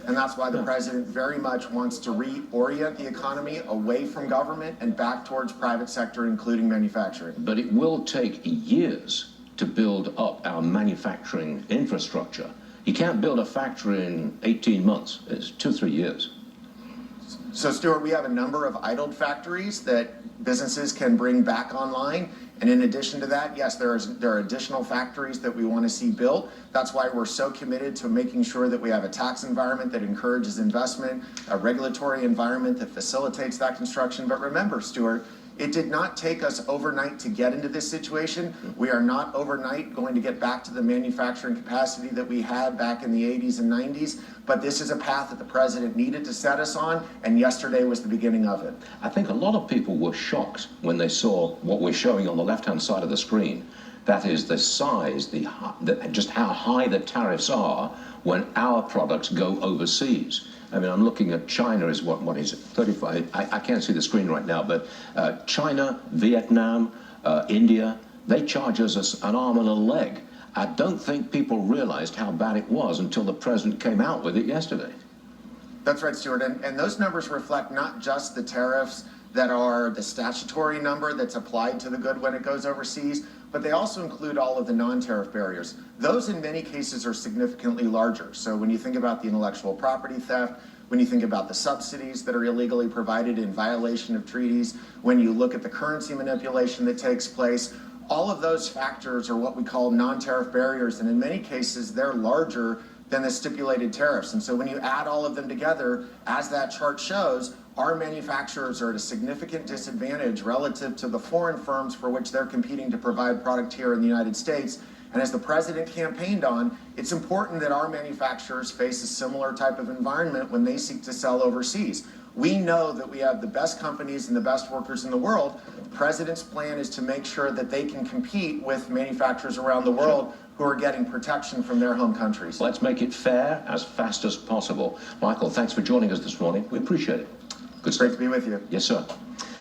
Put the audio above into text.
And that's why the president very much wants to reorient the economy away from government and back towards private sector, including manufacturing. But it will take years to build up our manufacturing infrastructure. You can't build a factory in 18 months. It's 2-3 years. So, Stuart, we have a number of idled factories that businesses can bring back online. And in addition to that, yes, there are additional factories that we want to see built. That's why we're so committed to making sure that we have a tax environment that encourages investment, a regulatory environment that facilitates that construction. But remember, Stuart, it did not take us overnight to get into this situation. We are not overnight going to get back to the manufacturing capacity that we had back in the 80s and 90s, but this is a path that the president needed to set us on, and yesterday was the beginning of it. I think a lot of people were shocked when they saw what we're showing on the left-hand side of the screen. That is the size, just how high the tariffs are when our products go overseas. I mean, I'm looking at China is what is it, 35? I can't see the screen right now, but China, Vietnam, India, they charge us an arm and a leg. I don't think people realized how bad it was until the president came out with it yesterday. That's right, Stuart, and those numbers reflect not just the tariffs that are the statutory number that's applied to the good when it goes overseas, but they also include all of the non-tariff barriers. Those in many cases are significantly larger. So when you think about the intellectual property theft, when you think about the subsidies that are illegally provided in violation of treaties, when you look at the currency manipulation that takes place, all of those factors are what we call non-tariff barriers, and in many cases they're larger than the stipulated tariffs. And so when you add all of them together, as that chart shows, our manufacturers are at a significant disadvantage relative to the foreign firms for which they're competing to provide product here in the United States. And as the president campaigned on, it's important that our manufacturers face a similar type of environment when they seek to sell overseas. We know that we have the best companies and the best workers in the world. The president's plan is to make sure that they can compete with manufacturers around the world who are getting protection from their home countries. Let's make it fair as fast as possible. Michael, thanks for joining us this morning. We appreciate it. Good. Great to be with you. Yes, sir.